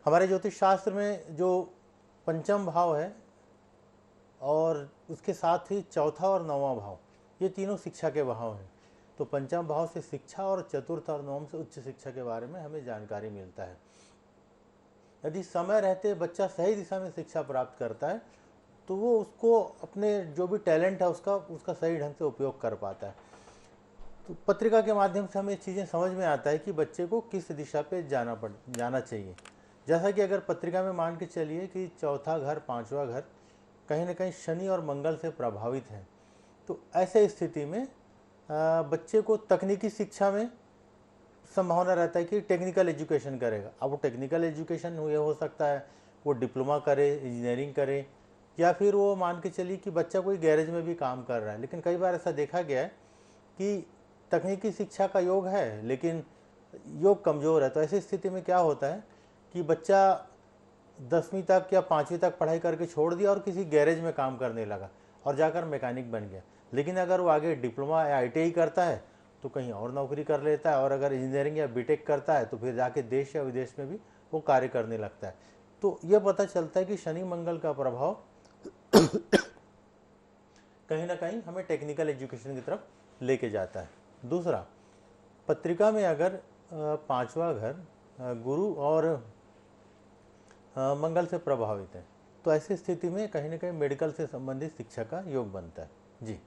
हमारे ज्योतिष शास्त्र में जो पंचम भाव है और उसके साथ ही चौथा और नौवां भाव, ये तीनों शिक्षा के भाव हैं। तो पंचम भाव से शिक्षा और चतुर्थ और नवम से उच्च शिक्षा के बारे में हमें जानकारी मिलता है। यदि समय रहते बच्चा सही दिशा में शिक्षा प्राप्त करता है तो वो उसको अपने जो भी टैलेंट है उसका सही ढंग से उपयोग कर पाता है। तो पत्रिका के माध्यम से हमें चीज़ें समझ में आता है कि बच्चे को किस दिशा पे जाना चाहिए। जैसा कि अगर पत्रिका में मान के चलिए कि चौथा घर, पांचवा घर कहीं ना कहीं शनि और मंगल से प्रभावित है, तो ऐसे स्थिति में बच्चे को तकनीकी शिक्षा में संभावना रहता है कि टेक्निकल एजुकेशन करेगा। अब वो टेक्निकल एजुकेशन ये हो सकता है वो डिप्लोमा करे, इंजीनियरिंग करे, या फिर वो मान के चलिए कि बच्चा कोई गैरेज में भी काम कर रहा है। लेकिन कई बार ऐसा देखा गया है कि तकनीकी शिक्षा का योग है लेकिन योग कमज़ोर है। तो ऐसी स्थिति में क्या होता है कि बच्चा 10वीं तक या 5वीं तक पढ़ाई करके छोड़ दिया और किसी गैरेज में काम करने लगा और जाकर मैकेनिक बन गया। लेकिन अगर वो आगे डिप्लोमा या ITI करता है तो कहीं और नौकरी कर लेता है, और अगर इंजीनियरिंग या बीटेक करता है तो फिर जाके देश या विदेश में भी वो कार्य करने लगता है। तो ये पता चलता है कि शनि मंगल का प्रभाव कहीं ना कहीं हमें टेक्निकल एजुकेशन की तरफ लेके जाता है। दूसरा, पत्रिका में अगर पांचवा घर गुरु और मंगल से प्रभावित है तो ऐसी स्थिति में कहीं ना कहीं मेडिकल से संबंधित शिक्षा का योग बनता है। जी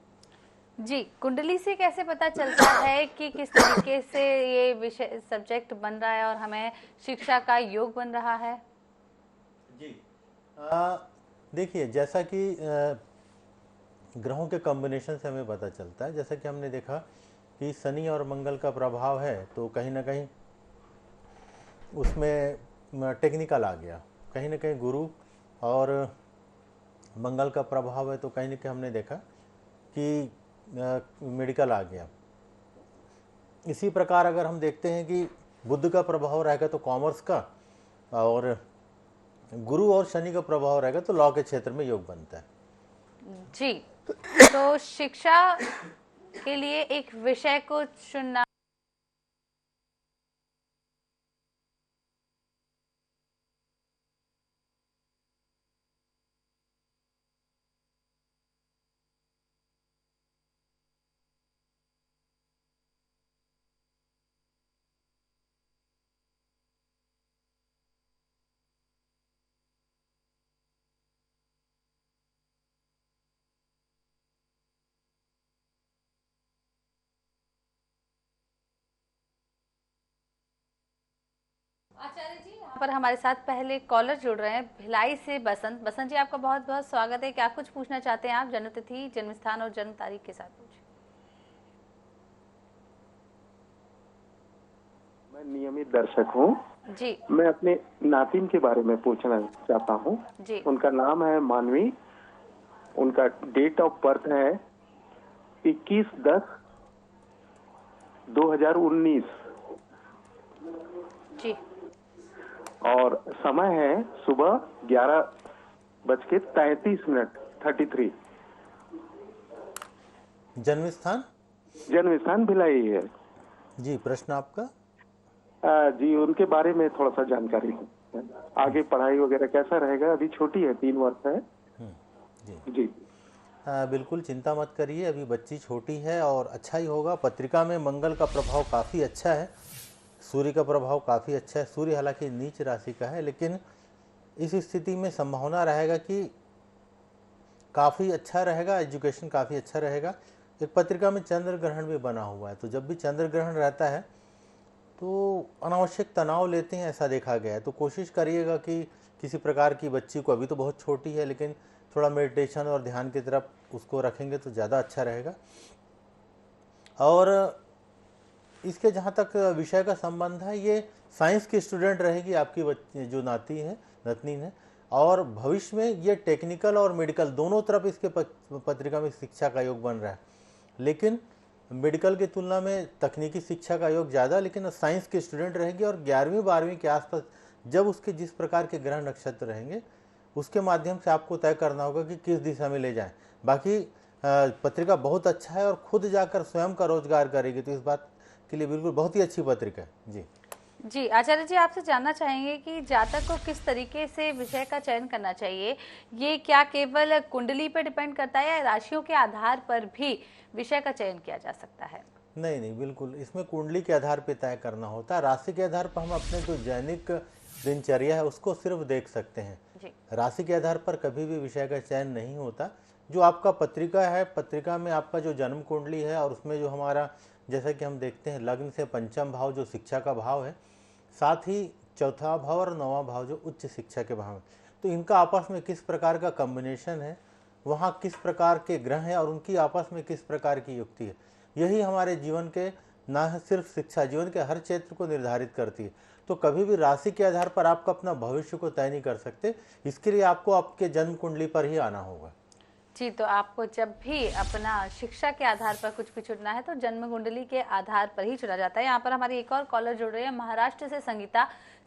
जी, कुंडली से कैसे पता चलता है कि किस तरीके से ये विषय सब्जेक्ट बन रहा है और हमें शिक्षा का योग बन रहा है? जी देखिए, जैसा कि ग्रहों के कॉम्बिनेशन से हमें पता चलता है। जैसा कि हमने देखा कि शनि और मंगल का प्रभाव है तो कहीं ना कहीं उसमें टेक्निकल आ गया, कहीं ना कहीं गुरु और मंगल का प्रभाव है तो कहीं ना कहीं हमने देखा कि मेडिकल आ गया। इसी प्रकार अगर हम देखते हैं कि बुध का प्रभाव रहेगा तो कॉमर्स का, और गुरु और शनि का प्रभाव रहेगा तो लॉ के क्षेत्र में योग बनता है। जी, तो शिक्षा के लिए एक विषय को चुनना आचार्य जी, यहाँ पर हमारे साथ पहले कॉलर जुड़ रहे हैं भिलाई से बसंत। बसंत जी, आपका बहुत बहुत स्वागत है। क्या कुछ पूछना चाहते हैं आप? जन्म तिथि, जन्म स्थान और जन्म तारीख के साथ पूछिए। मैं नियमित दर्शक हूँ जी मैं अपने नातिन के बारे में पूछना चाहता हूँ। जी उनका नाम है मानवी। उनका डेट ऑफ बर्थ है 21/10/2019 जी और समय है सुबह 11:33 33। जन्म स्थान? जन्म स्थान भिलाई है। जी, प्रश्न आपका? जी, उनके बारे में थोड़ा सा जानकारी है। आगे पढ़ाई वगैरह कैसा रहेगा? अभी छोटी है, 3 वर्ष है। जी जी बिल्कुल चिंता मत करिए, अभी बच्ची छोटी है और अच्छा ही होगा। पत्रिका में मंगल का प्रभाव काफ़ी अच्छा है, सूर्य का प्रभाव काफ़ी अच्छा है। सूर्य हालांकि नीच राशि का है, लेकिन इस स्थिति में संभावना रहेगा कि काफ़ी अच्छा रहेगा, एजुकेशन काफ़ी अच्छा रहेगा। एक पत्रिका में चंद्र ग्रहण भी बना हुआ है, तो जब भी चंद्र ग्रहण रहता है तो अनावश्यक तनाव लेते हैं, ऐसा देखा गया है। तो कोशिश करिएगा कि किसी प्रकार की बच्ची को, अभी तो बहुत छोटी है लेकिन थोड़ा मेडिटेशन और ध्यान की तरफ उसको रखेंगे तो ज़्यादा अच्छा रहेगा। और इसके जहाँ तक विषय का संबंध है, ये साइंस की स्टूडेंट रहेगी आपकी बच्ची जो नाती है, नतनी है, और भविष्य में ये टेक्निकल और मेडिकल दोनों तरफ इसके पत्रिका में शिक्षा का योग बन रहा है। लेकिन मेडिकल की तुलना में तकनीकी शिक्षा का योग ज़्यादा, लेकिन साइंस की स्टूडेंट रहेगी। और 11वीं 12वीं के आसपास जब उसके जिस प्रकार के ग्रह नक्षत्र रहेंगे उसके माध्यम से आपको तय करना होगा कि किस दिशा में ले जाएं। बाकी पत्रिका बहुत अच्छा है और खुद जाकर स्वयं का रोजगार करेगी, तो इस बात के लिए बिल्कुल बहुत ही अच्छी पत्रिका है। जी जी आचार्य जी, आपसे जानना चाहेंगे कि जातक को किस तरीके से विषय का चयन करना चाहिए। ये क्या केवल कुंडली पर डिपेंड करता है या राशियों के आधार पर भी विषय का चयन किया जा सकता है? नहीं नहीं, बिल्कुल इसमें कुंडली के आधार पर तय करना होता है। राशि के आधार पर हम अपने जो दैनिक दिनचर्या है उसको सिर्फ देख सकते हैं। जी। राशि के आधार पर कभी भी विषय का चयन नहीं होता। जो आपका पत्रिका है, पत्रिका में आपका जो जन्म कुंडली है और उसमें जो हमारा, जैसा कि हम देखते हैं लग्न से पंचम भाव जो शिक्षा का भाव है, साथ ही चौथा भाव और नौवां भाव जो उच्च शिक्षा के भाव है, तो इनका आपस में किस प्रकार का कॉम्बिनेशन है, वहाँ किस प्रकार के ग्रह हैं और उनकी आपस में किस प्रकार की युक्ति है, यही हमारे जीवन के न सिर्फ शिक्षा, जीवन के हर क्षेत्र को निर्धारित करती है। तो कभी भी राशि के आधार पर आप अपना भविष्य को तय नहीं कर सकते। इसके लिए आपको आपके जन्म कुंडली पर ही आना होगा। जी, तो आपको जब भी अपना शिक्षा के आधार पर कुछ भी चुनना है तो जन्म कुंडली के आधार पर ही चुना जाता है। यहाँ पर हमारी एक और कॉलर जुड़ रही है महाराष्ट्र से, संगीता।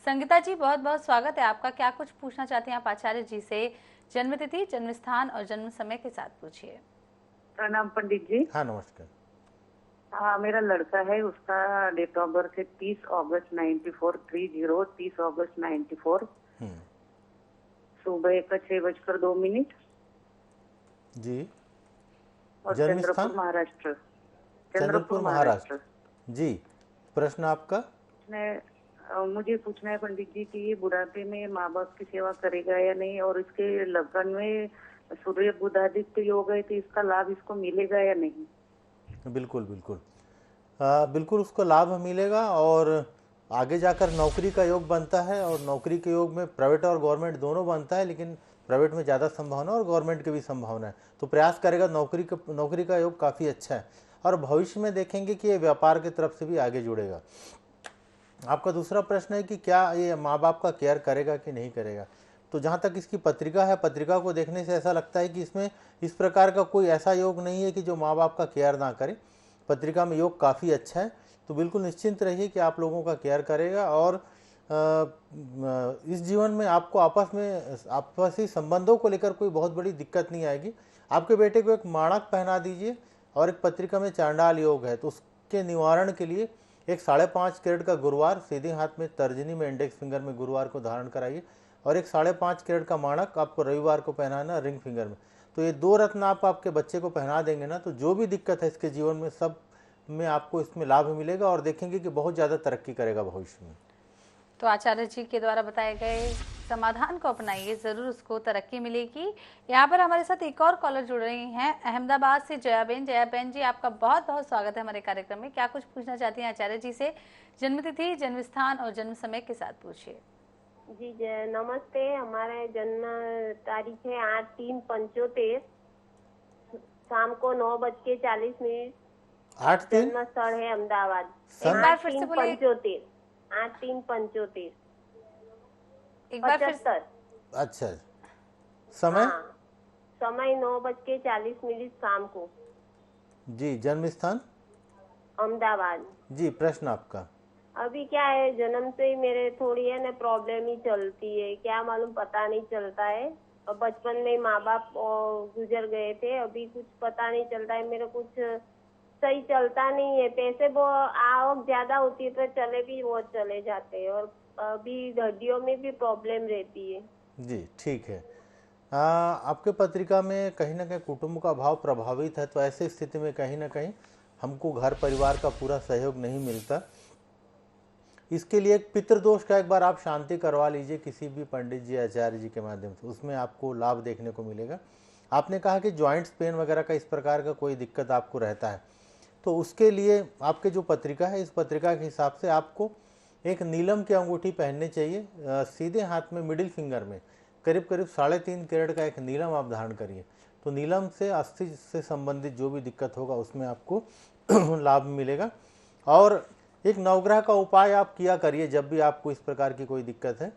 संगीता जी, बहुत बहुत स्वागत है आपका। क्या कुछ पूछना चाहती हैं आप आचार्य जी से? जन्म तिथि, जन्म स्थान और जन्म समय के साथ पूछिए। प्रणाम पंडित जी। हाँ नमस्कार। हाँ, मेरा लड़का है, उसका डेट ऑफ बर्थ है 30 अगस्त 94, 30 अगस्त 94, सुबह का 6:02 जी। और जन्म चंद्रपुर स्थान? महाराष्ट्र। चंद्रपुर महाराष्ट्र। जी, प्रश्न आपका? मुझे पूछना है पंडित जी कि ये बुढ़ापे में माँ बाप की सेवा करेगा या नहीं, और इसके लगन में सूर्य बुधादित्य योग है तो इसका लाभ इसको मिलेगा या नहीं? बिल्कुल बिल्कुल, बिल्कुल उसको लाभ मिलेगा और आगे जाकर नौकरी का योग बनता है। और नौकरी के योग में प्राइवेट और गवर्नमेंट दोनों बनता है, लेकिन प्राइवेट में ज़्यादा संभावना और गवर्नमेंट की भी संभावना है। तो प्रयास करेगा, नौकरी का योग काफ़ी अच्छा है। और भविष्य में देखेंगे कि ये व्यापार की तरफ से भी आगे जुड़ेगा। आपका दूसरा प्रश्न है कि क्या ये माँ बाप का केयर करेगा कि नहीं करेगा। तो जहाँ तक इसकी पत्रिका है, पत्रिका को देखने से ऐसा लगता है कि इसमें इस प्रकार का कोई ऐसा योग नहीं है कि जो माँ बाप का केयर ना करे। पत्रिका में योग काफ़ी अच्छा है, तो बिल्कुल निश्चिंत रहिए कि आप लोगों का केयर करेगा। और इस जीवन में आपको आपसी संबंधों को लेकर कोई बहुत बड़ी दिक्कत नहीं आएगी। आपके बेटे को एक माणक पहना दीजिए, और एक पत्रिका में चांडाल योग है तो उसके निवारण के लिए एक 5.5 कैरेट का गुरुवार सीधे हाथ में तर्जनी में इंडेक्स फिंगर में गुरुवार को धारण कराइए, और एक 5.5 कैरेट का माणक आपको रविवार को पहनाना रिंग फिंगर में। तो ये 2 रत्न आप आपके बच्चे को पहना देंगे ना, तो जो भी दिक्कत है इसके जीवन में सब में आपको इसमें लाभ मिलेगा, और देखेंगे कि बहुत ज़्यादा तरक्की करेगा भविष्य में। तो आचार्य जी के द्वारा बताए गए समाधान को अपनाइए, जरूर उसको तरक्की मिलेगी। यहाँ पर हमारे साथ एक और कॉलर जुड़ रही हैं अहमदाबाद से, जयाबेन। जयाबेन जी, आपका बहुत बहुत स्वागत है हमारे कार्यक्रम में। क्या कुछ पूछना चाहती हैं आचार्य जी से? जन्म तिथि, जन्म स्थान और जन्म समय के साथ पूछिए। जी नमस्ते। हमारे जन्म तारीख है 8/3/75, शाम को 9:40 जन्म स्थल है अहमदाबाद। एक बार फिर से बोलिए। 8/3/75। एक बार फिर। 75। अच्छा, समय? हाँ, समय 9:40 शाम को। जी, जन्म स्थान? अहमदाबाद। जी, प्रश्न आपका? अभी क्या है, जन्म से ही मेरे थोड़ी है ना प्रॉब्लम ही चलती है, क्या मालूम, पता नहीं चलता है। और बचपन में माँ बाप गुजर गए थे, अभी कुछ पता नहीं चलता है, मेरा कुछ सही चलता नहीं है। पैसे वो आवक ज्यादा होती है तो चले भी वो चले जाते हैं, और अभी हड्डियों में भी प्रॉब्लम रहती है। जी ठीक है। आपके पत्रिका में कहीं ना कहीं कुटुंब का भाव प्रभावित है, तो ऐसी स्थिति में कहीं ना कहीं हमको घर परिवार का पूरा सहयोग नहीं मिलता। इसके लिए एक पितृदोष का एक बार आप शांति करवा लीजिए किसी भी पंडित जी आचार्य जी के माध्यम से, उसमें आपको लाभ देखने को मिलेगा। आपने कहा कि जॉइंट्स पेन वगैरह का इस प्रकार का कोई दिक्कत आपको रहता है, तो उसके लिए आपके जो पत्रिका है, इस पत्रिका के हिसाब से आपको एक नीलम की अंगूठी पहननी चाहिए। सीधे हाथ में मिडिल फिंगर में करीब करीब 3.5 कैरेट का एक नीलम आप धारण करिए, तो नीलम से अस्थि से संबंधित जो भी दिक्कत होगा उसमें आपको लाभ मिलेगा। और एक नवग्रह का उपाय आप किया करिए जब भी आपको इस प्रकार की कोई दिक्कत है।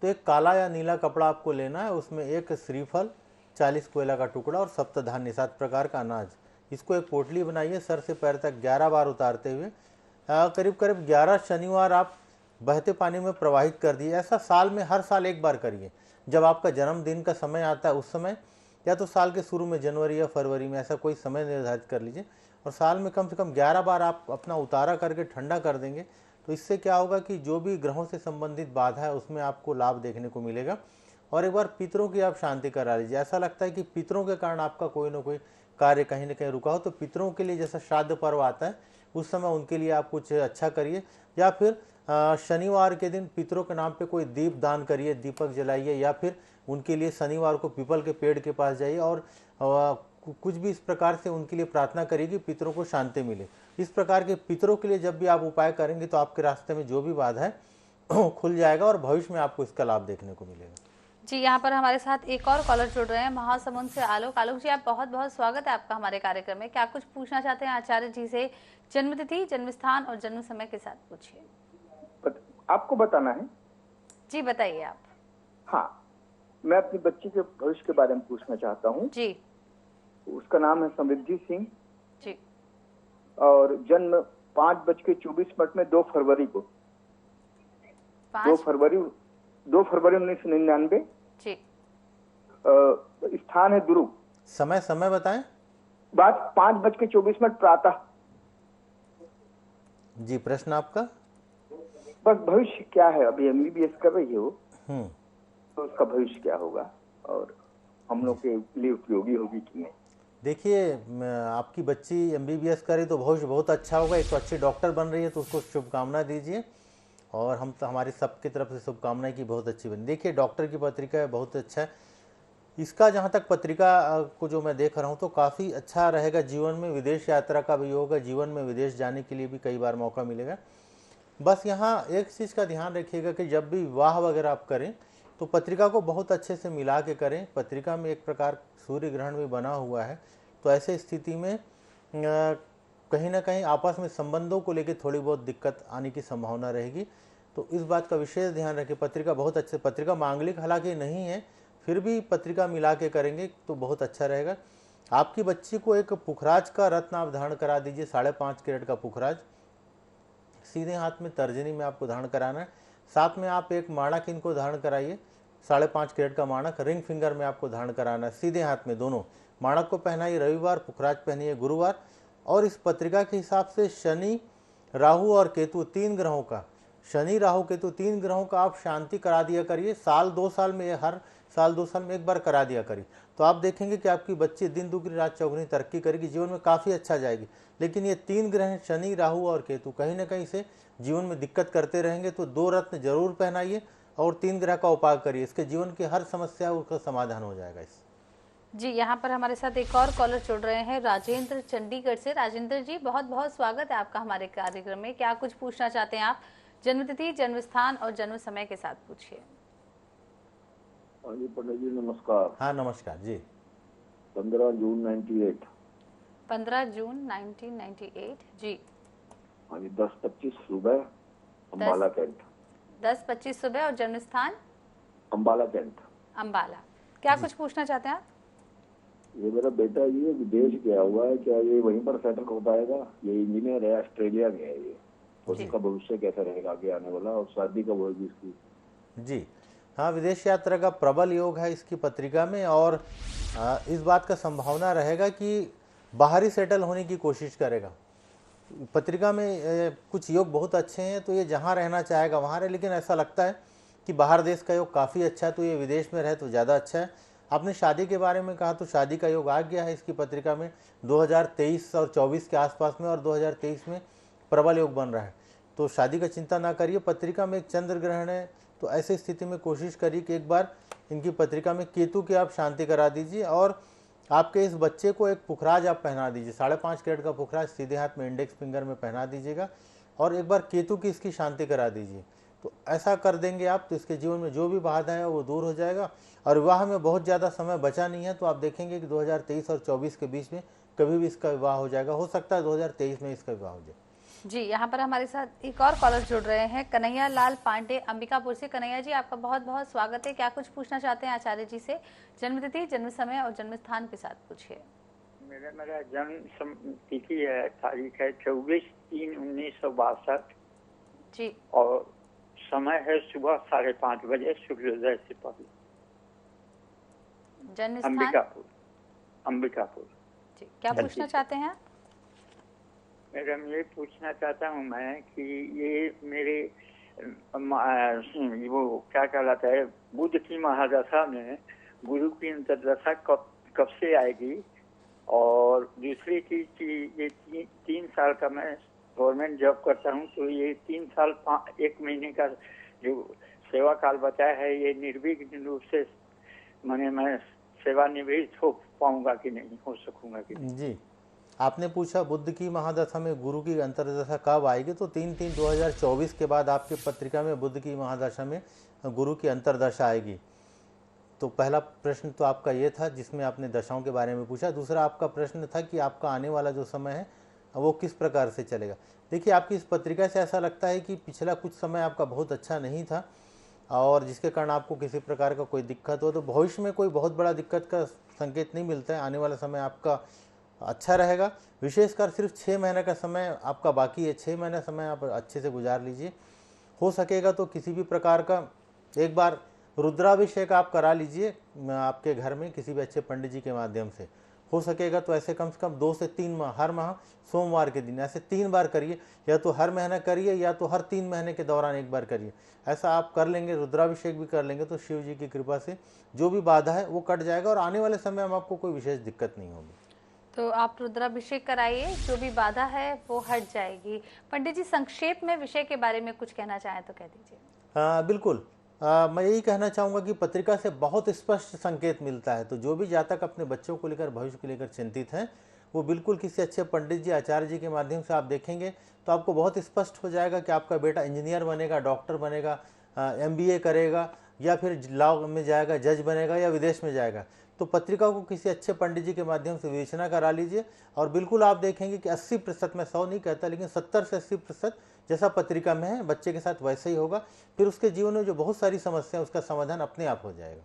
तो एक काला या नीला कपड़ा आपको लेना है, उसमें एक श्रीफल, 40 कोयला का टुकड़ा और सप्तधान्य 7 प्रकार का अनाज, इसको एक पोटली बनाइए, सर से पैर तक 11 बार उतारते हुए करीब करीब 11 शनिवार आप बहते पानी में प्रवाहित कर दिए। ऐसा साल में हर साल एक बार करिए। जब आपका जन्मदिन का समय आता है उस समय, या तो साल के शुरू में जनवरी या फरवरी में, ऐसा कोई समय निर्धारित कर लीजिए, और साल में कम से कम 11 बार आप अपना उतारा करके ठंडा कर देंगे, तो इससे क्या होगा कि जो भी ग्रहों से संबंधित बाधा है उसमें आपको लाभ देखने को मिलेगा। और एक बार पितरों की आप शांति करा लीजिए। ऐसा लगता है कि पितरों के कारण आपका कोई ना कोई कार्य कहीं ना कहीं रुका हो, तो पितरों के लिए जैसा श्राद्ध पर्व आता है उस समय उनके लिए आप कुछ अच्छा करिए। या फिर शनिवार के दिन पितरों के नाम पे कोई दीप दान करिए, दीपक जलाइए, या फिर उनके लिए शनिवार को पीपल के पेड़ के पास जाइए और कुछ भी इस प्रकार से उनके लिए प्रार्थना करिए कि पितरों को शांति मिले। इस प्रकार के पितरों के लिए जब भी आप उपाय करेंगे तो आपके रास्ते में जो भी बाधा है खुल जाएगा और भविष्य में आपको इसका लाभ देखने को मिलेगा। जी, यहाँ पर हमारे साथ एक और कॉलर जुड़ रहे हैं महासमुंद से आलोक। आलोक जी, आप बहुत बहुत स्वागत है आपका हमारे कार्यक्रम में। क्या कुछ पूछना चाहते हैं आचार्य जी से? जन्मतिथि, जन्म स्थान और जन्म समय के साथ पूछिए। आपको बताना है? जी बताइए आप। हाँ, मैं अपनी बच्ची के भविष्य के बारे में पूछना चाहता हूँ जी। उसका नाम है समृद्धि सिंह जी। और जन्म 5:24 में 2 फरवरी को। 2 फरवरी 1999। जी। स्थान है दुर्ग। समय बताएं। बात 5:24 प्रातः। जी, प्रश्न आपका? बस भविष्य क्या है, अभी MBBS कर रही है वो, तो उसका भविष्य क्या होगा और हम लोग के लिए उपयोगी होगी कि नहीं? देखिए, आपकी बच्ची MBBS करे तो भविष्य बहुत अच्छा होगा। एक तो अच्छी डॉक्टर बन रही है तो उसको शुभकामना दीजिए और हम तो हमारी सबकी तरफ से शुभकामनाएं कि बहुत अच्छी बनी। देखिए, डॉक्टर की पत्रिका है, बहुत अच्छा है इसका। जहाँ तक पत्रिका को जो मैं देख रहा हूँ तो काफ़ी अच्छा रहेगा। जीवन में विदेश यात्रा का भी होगा, जीवन में विदेश जाने के लिए भी कई बार मौका मिलेगा। बस यहाँ एक चीज़ का ध्यान रखिएगा कि जब भी विवाह वगैरह आप करें तो पत्रिका को बहुत अच्छे से मिला के करें। पत्रिका में एक प्रकार सूर्य ग्रहण भी बना हुआ है, तो ऐसे स्थिति में कहीं ना कहीं आपस में संबंधों को लेकर थोड़ी बहुत दिक्कत आने की संभावना रहेगी। तो इस बात का विशेष ध्यान रखें। पत्रिका बहुत अच्छे, पत्रिका मांगलिक हालांकि नहीं है, फिर भी पत्रिका मिला के करेंगे तो बहुत अच्छा रहेगा। आपकी बच्ची को एक पुखराज का रत्न आप धारण करा दीजिए, 5.5 कैरेट का पुखराज। सीधे हाथ में तर्जनी में आपको धारण कराना है। साथ में आप एक माणक इनको धारण कराइए, 5.5 कैरेट का माणक रिंग फिंगर में आपको धारण कराना है, सीधे हाथ में दोनों। माणक को पहनाइए रविवार, पुखराज पहनिए गुरुवार। और इस पत्रिका के हिसाब से शनि, राहु और केतु 3 ग्रहों का, शनि राहु केतु 3 ग्रहों का आप शांति करा दिया करिए। साल 2 साल में, हर साल 2 साल में एक बार करा दिया करिए, तो आप देखेंगे कि आपकी बच्ची दिन दुगनी रात चौगुनी तरक्की करेगी, जीवन में काफ़ी अच्छा जाएगी। लेकिन ये 3 ग्रह शनि, राहु और केतु कहीं ना कहीं से जीवन में दिक्कत करते रहेंगे, तो 2 रत्न जरूर पहनाइए और 3 ग्रह का उपाय करिए। इसके जीवन की हर समस्या उसका समाधान हो जाएगा इससे। जी, यहाँ पर हमारे साथ एक और कॉलर जुड़ रहे हैं राजेंद्र चंडीगढ़ से। राजेंद्र जी, बहुत बहुत स्वागत है आपका हमारे कार्यक्रम में। क्या कुछ पूछना चाहते हैं आप? जन्मतिथि, जन्म स्थान और जन्म समय के साथ पूछिए। हाँ जी पंडित जी, नमस्कार। हाँ नमस्कार जी। 15 जून 98। 15 जून 1998 जी। हाँ जी, 10:25 सुबह, अम्बाला कैंट। 10:25 सुबह और जन्म स्थान? अम्बाला कैंट। अम्बाला। क्या कुछ पूछना चाहते हैं आप? ये मेरा बेटा ये विदेश गया हुआ है, क्या ये वहीं पर सेटल हो पाएगा? ये इंजीनियर है, ऑस्ट्रेलिया गया है ये, उसका भविष्य कैसा रहेगा आगे आने वाला, और शादी कब होगी इसकी? जी हाँ, विदेश यात्रा का प्रबल योग है इसकी पत्रिका में, और इस बात का संभावना रहेगा कि बाहरी सेटल होने की कोशिश करेगा। पत्रिका में कुछ योग बहुत अच्छे हैं, तो ये जहाँ रहना चाहेगा वहाँ रहे, लेकिन ऐसा लगता है कि बाहर देश का योग काफ़ी अच्छा है, तो ये विदेश में रहे तो ज़्यादा अच्छा है। आपने शादी के बारे में कहा, तो शादी का योग आ गया है इसकी पत्रिका में 2023 और 24 के आसपास में, और 2023 में प्रबल योग बन रहा है, तो शादी का चिंता ना करिए। पत्रिका में एक चंद्र ग्रहण है, तो ऐसी स्थिति में कोशिश करिए कि एक बार इनकी पत्रिका में केतु की आप शांति करा दीजिए, और आपके इस बच्चे को एक पुखराज आप पहना दीजिए, 5.5 कैरेट का पुखराज सीधे हाथ में इंडेक्स फिंगर में पहना दीजिएगा, और एक बार केतु की इसकी शांति करा दीजिए। तो ऐसा कर देंगे आप तो इसके जीवन में जो भी बाधा है वो दूर हो जाएगा। और विवाह में बहुत ज़्यादा समय बचा नहीं है, तो आप देखेंगे कि 2023 और 24 के बीच में कभी भी इसका विवाह हो जाएगा। हो सकता है 2023 में इसका विवाह हो जाए। जी, यहाँ पर हमारे साथ एक और कॉलर जुड़ रहे हैं कन्हैया लाल पांडे अंबिकापुर से। कन्हैया जी, आपका बहुत बहुत स्वागत है। क्या कुछ पूछना चाहते हैं आचार्य जी से? जन्मतिथि, जन्म समय और जन्म स्थान के साथ पूछिए। मेरा जन्म तिथि है, तारीख है 24/3/1962 जी, और समय है सुबह 5:30 बजे सूर्योदय से पहले। जन्म स्थान? अंबिकापुर। जी, क्या पूछना चाहते हैं? मैडम ये पूछना चाहता हूँ मैं कि ये मेरे वो क्या कहलाता है, बुध की महादशा में गुरु की अंतर्दशा कब से आएगी, और दूसरी चीज कि ये 3 साल का मैं गवर्नमेंट जॉब करता हूँ, तो ये 3 साल 1 महीने का जो सेवा काल बचाया है, ये निर्विघ्न रूप से मैं सेवानिवृत्त हो पाऊंगा कि नहीं, हो सकूंगा कि नहीं? जी, आपने पूछा बुध की महादशा में गुरु की अंतर्दशा कब आएगी, तो 3/3/2024 के बाद आपकी पत्रिका में बुध की महादशा में गुरु की अंतर्दशा आएगी। तो पहला प्रश्न तो आपका ये था जिसमें आपने दशाओं के बारे में पूछा। दूसरा आपका प्रश्न था कि आपका आने वाला जो समय है वो किस प्रकार से चलेगा। देखिए, आपकी इस पत्रिका से ऐसा लगता है कि पिछला कुछ समय आपका बहुत अच्छा नहीं था और जिसके कारण आपको किसी प्रकार का कोई दिक्कत हो, तो भविष्य में कोई बहुत बड़ा दिक्कत का संकेत नहीं मिलता है। आने वाला समय आपका अच्छा रहेगा। विशेषकर सिर्फ 6 महीने का समय आपका बाकी है। 6 महीने समय आप अच्छे से गुजार लीजिए। हो सकेगा तो किसी भी प्रकार का एक बार रुद्राभिषेक आप करा लीजिए आपके घर में किसी भी अच्छे पंडित जी के माध्यम से। हो सकेगा तो ऐसे कम से कम 2 से 3 माह, हर माह सोमवार के दिन ऐसे 3 बार करिए, या तो हर महीना करिए या तो हर 3 महीने के दौरान एक बार करिए। ऐसा आप कर लेंगे, रुद्राभिषेक भी कर लेंगे, तो शिव जी की कृपा से जो भी बाधा है वो कट जाएगा और आने वाले समय में आपको कोई विशेष दिक्कत नहीं होगी। तो आप रुद्राभिषेक कराइए, जो भी बाधा है वो हट जाएगी। पंडित जी, संक्षेप में विषय के बारे में कुछ कहना चाहें तो कह दीजिए। बिल्कुल। मैं यही कहना चाहूँगा कि पत्रिका से बहुत स्पष्ट संकेत मिलता है, तो जो भी जातक अपने बच्चों को लेकर, भविष्य को लेकर चिंतित हैं, वो बिल्कुल किसी अच्छे पंडित जी, आचार्य जी के माध्यम से आप देखेंगे तो आपको बहुत स्पष्ट हो जाएगा कि आपका बेटा इंजीनियर बनेगा, डॉक्टर बनेगा, MBA करेगा, या फिर लॉ में जाएगा, जज बनेगा, या विदेश में जाएगा। तो पत्रिका को किसी अच्छे पंडित जी के माध्यम से विवेचना करा लीजिए और बिल्कुल आप देखेंगे कि 80%, मैं 100 नहीं कहता, लेकिन 70 से 80% जैसा पत्रिका में है बच्चे के साथ वैसे ही होगा। फिर उसके जीवन में जो बहुत सारी समस्या, उसका समाधान अपने आप हो जाएगा।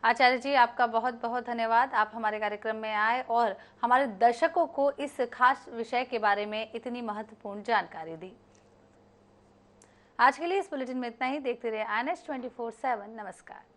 आचार्य जी, आपका बहुत बहुत धन्यवाद। आप हमारे कार्यक्रम में आए और हमारे दर्शकों को इस खास विषय के बारे में इतनी महत्वपूर्ण जानकारी दी। आज के लिए इस बुलेटिन में इतना ही। देखते रहिए INS 24/7। नमस्कार।